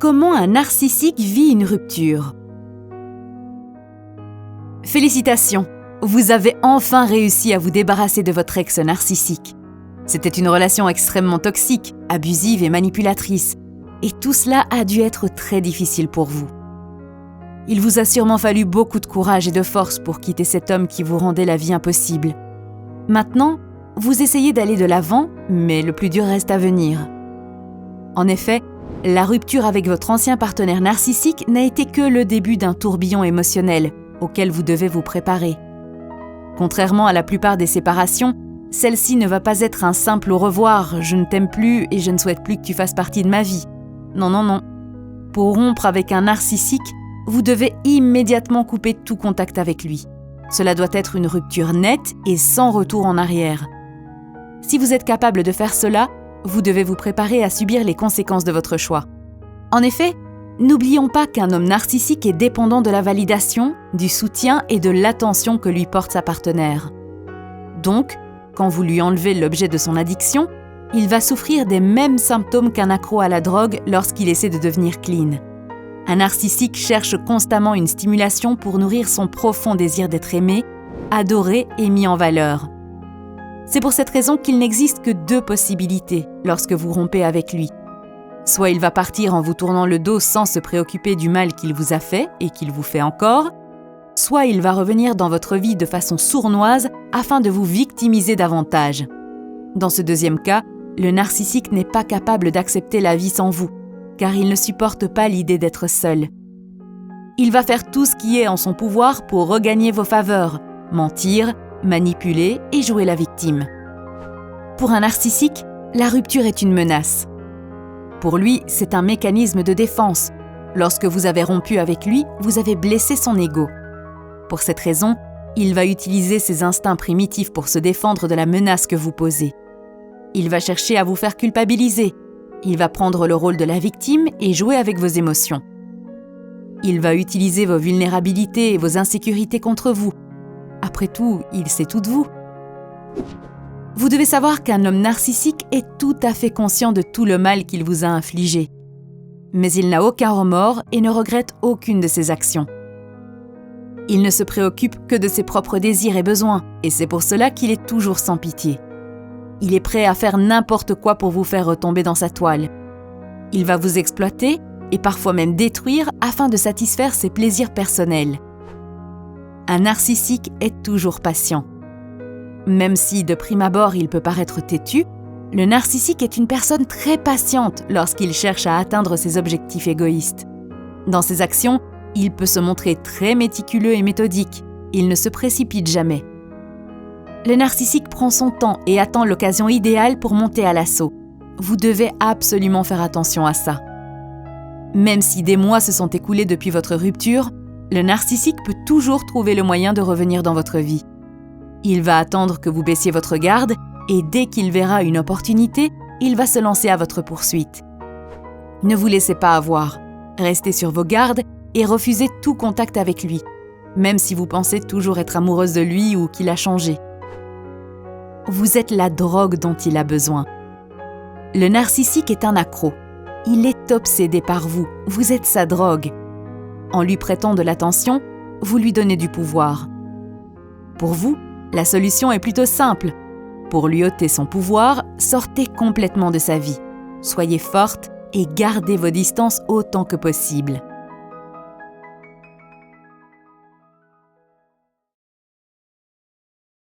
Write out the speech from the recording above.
Comment un narcissique vit une rupture? Félicitations, vous avez enfin réussi à vous débarrasser de votre ex narcissique. C'était une relation extrêmement toxique, abusive et manipulatrice. Et tout cela a dû être très difficile pour vous. Il vous a sûrement fallu beaucoup de courage et de force pour quitter cet homme qui vous rendait la vie impossible. Maintenant, vous essayez d'aller de l'avant, mais le plus dur reste à venir. En effet, la rupture avec votre ancien partenaire narcissique n'a été que le début d'un tourbillon émotionnel auquel vous devez vous préparer. Contrairement à la plupart des séparations, celle-ci ne va pas être un simple au revoir, je ne t'aime plus et je ne souhaite plus que tu fasses partie de ma vie. Non. Pour rompre avec un narcissique, vous devez immédiatement couper tout contact avec lui. Cela doit être une rupture nette et sans retour en arrière. Si vous êtes capable de faire cela, vous devez vous préparer à subir les conséquences de votre choix. En effet, n'oublions pas qu'un homme narcissique est dépendant de la validation, du soutien et de l'attention que lui porte sa partenaire. Donc, quand vous lui enlevez l'objet de son addiction, il va souffrir des mêmes symptômes qu'un accro à la drogue lorsqu'il essaie de devenir clean. Un narcissique cherche constamment une stimulation pour nourrir son profond désir d'être aimé, adoré et mis en valeur. C'est pour cette raison qu'il n'existe que 2 possibilités lorsque vous rompez avec lui. Soit il va partir en vous tournant le dos sans se préoccuper du mal qu'il vous a fait et qu'il vous fait encore, soit il va revenir dans votre vie de façon sournoise afin de vous victimiser davantage. Dans ce deuxième cas, le narcissique n'est pas capable d'accepter la vie sans vous, car il ne supporte pas l'idée d'être seul. Il va faire tout ce qui est en son pouvoir pour regagner vos faveurs, mentir, manipuler et jouer la victime. Pour un narcissique, la rupture est une menace. Pour lui, c'est un mécanisme de défense. Lorsque vous avez rompu avec lui, vous avez blessé son ego. Pour cette raison, il va utiliser ses instincts primitifs pour se défendre de la menace que vous posez. Il va chercher à vous faire culpabiliser. Il va prendre le rôle de la victime et jouer avec vos émotions. Il va utiliser vos vulnérabilités et vos insécurités contre vous. Après tout, il sait tout de vous. Vous devez savoir qu'un homme narcissique est tout à fait conscient de tout le mal qu'il vous a infligé. Mais il n'a aucun remords et ne regrette aucune de ses actions. Il ne se préoccupe que de ses propres désirs et besoins, et c'est pour cela qu'il est toujours sans pitié. Il est prêt à faire n'importe quoi pour vous faire retomber dans sa toile. Il va vous exploiter et parfois même détruire afin de satisfaire ses plaisirs personnels. Un narcissique est toujours patient. Même si, de prime abord, il peut paraître têtu, le narcissique est une personne très patiente lorsqu'il cherche à atteindre ses objectifs égoïstes. Dans ses actions, il peut se montrer très méticuleux et méthodique. Il ne se précipite jamais. Le narcissique prend son temps et attend l'occasion idéale pour monter à l'assaut. Vous devez absolument faire attention à ça. Même si des mois se sont écoulés depuis votre rupture, le narcissique peut toujours trouver le moyen de revenir dans votre vie. Il va attendre que vous baissiez votre garde et dès qu'il verra une opportunité, il va se lancer à votre poursuite. Ne vous laissez pas avoir. Restez sur vos gardes et refusez tout contact avec lui, même si vous pensez toujours être amoureuse de lui ou qu'il a changé. Vous êtes la drogue dont il a besoin. Le narcissique est un accro. Il est obsédé par vous. Vous êtes sa drogue. En lui prêtant de l'attention, vous lui donnez du pouvoir. Pour vous, la solution est plutôt simple. Pour lui ôter son pouvoir, sortez complètement de sa vie. Soyez forte et gardez vos distances autant que possible.